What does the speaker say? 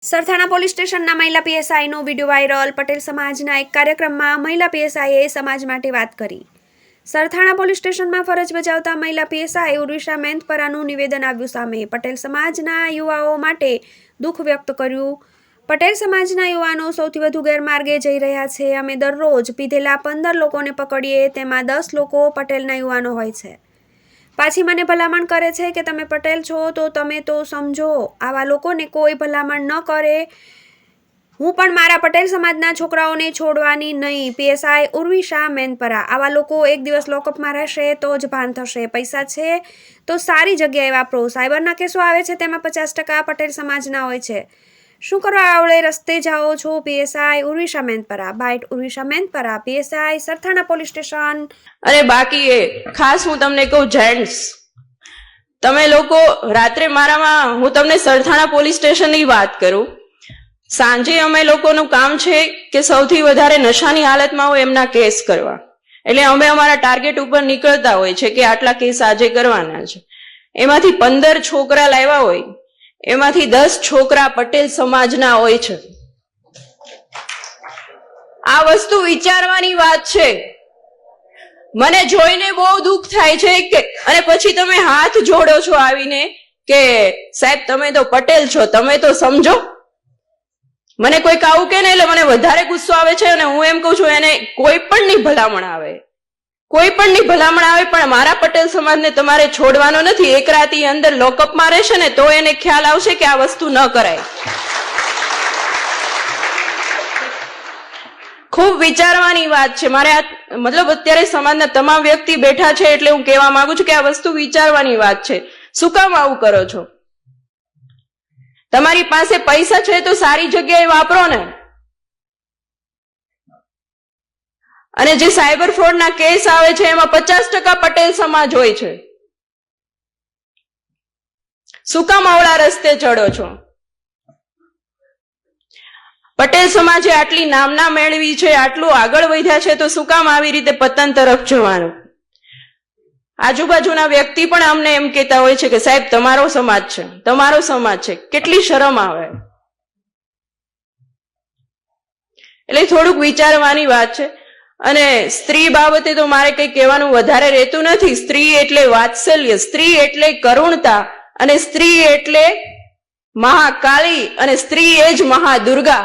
Sarthana police સ્ટેશનના મહિલા પીએસઆઈનો video viral. Patel સમાજના એક કાર્યક્રમમાં મહિલા પીએસઆઈએ સમાજ માટે વાત કરી. સરથાણા પોલીસ સ્ટેશનમાં ફરજ બજાવતા મહિલા પીએસઆઈ ઉર્વિશા મેંદપરાનું નિવેદન આવ્યું સામે. પટેલ સમાજના યુવાઓ માટે દુઃખ વ્યક્ત કર્યું. પટેલ સમાજના યુવાનો સૌથી વધુ ગેરમાર્ગે જઈ રહ્યા છે. અમે દરરોજ પીધેલા 15 લોકોને પકડીએ તેમાં 10 લોકો પટેલના યુવાનો હોય છે. પાછી મને ભલામણ કરે છે કે તમે પટેલ છો તો તમે તો સમજો. આવા લોકોને કોઈ ભલામણ ન કરે. હું પણ મારા પટેલ સમાજના છોકરાઓને છોડવાની નહીં. પીએસઆઈ ઉર્વિશા મેંદપરા. આવા લોકો એક દિવસ લોકઅપમાં રહેશે તો જ ભાન થશે. પૈસા છે તો સારી જગ્યાએ વાપરો. સાયબરના કેસો આવે છે તેમાં 50% પટેલ સમાજના હોય છે. શું કરવા આવડે રસ્તે જાઓ છો? PSI Urvisha Mendapara. Byte Urvisha Mendapara, PSI Sarthana police station. અને બાકી ખાસ હું તમને કહું, જેન્ટ્સ તમે લોકો રાત્રે મારામાં હું તમને સરથાણા પોલીસ સ્ટેશનની વાત કરું. સાંજે અમે લોકોનું કામ છે કે સૌથી વધારે નશાની હાલતમાં હોય એમના કેસ કરવા. એટલે અમે અમારા ટાર્ગેટ ઉપર નીકળતા હોય છે કે આટલા કેસ આજે કરવાના છે. એમાંથી 15 છોકરા લાવ્યા હોય, એમાંથી 10 છોકરા પટેલ સમાજના હોય છે. આ વસ્તુ વિચારવાની વાત છે. મને જોઈને બહુ દુઃખ થાય છે કે અને પછી તમે હાથ જોડો છો આવીને કે સાહેબ તમે તો પટેલ છો, તમે તો સમજો. મને કોઈક આવું કે ને એટલે મને વધારે ગુસ્સો આવે છે. અને હું એમ કહું છું એને કોઈ પણ ની ભલામણ આવે, કોઈ પણ ની ભલામણ આવે, પણ મારા પટેલ સમાજને તમારે છોડવાનો નથી. એક રાતી અંદર લોકઅપમાં રહેશે ને તો એને ખ્યાલ આવશે કે આ વસ્તુ ન કરાય. ખૂબ વિચારવાની વાત છે. મારે આ મતલબ અત્યારે સમાજના તમામ વ્યક્તિ બેઠા છે એટલે હું કહેવા માંગુ છું કે આ વસ્તુ વિચારવાની વાત છે. શું કામ આવું કરો છો? તમારી પાસે પૈસા છે તો સારી જગ્યાએ વાપરો ને. અને જે સાયબર ફ્રોડના કેસ આવે છે એમાં 50% પટેલ સમાજ હોય છે. શું કામ આવડા રસ્તે ચડો છો? પટેલ સમાજે આટલી નામના મેળવી છે, આટલું આગળ વધ્યા છે, તો શું કામ આવી રીતે પતન તરફ જવાનું? આજુબાજુના વ્યક્તિ પણ અમને એમ કહેતા હોય છે કે સાહેબ તમારો સમાજ છે, તમારો સમાજ છે. કેટલી શરમ આવે. એટલે થોડુંક વિચારવાની વાત છે. અને સ્ત્રી બાબતે તો મારે કંઈ કહેવાનું વધારે રહેતું નથી. સ્ત્રી એટલે વાત્સલ્ય, સ્ત્રી એટલે કરુણતા, અને સ્ત્રી એટલે મહાકાળી, અને સ્ત્રી એ જ મહાદુર્ગા.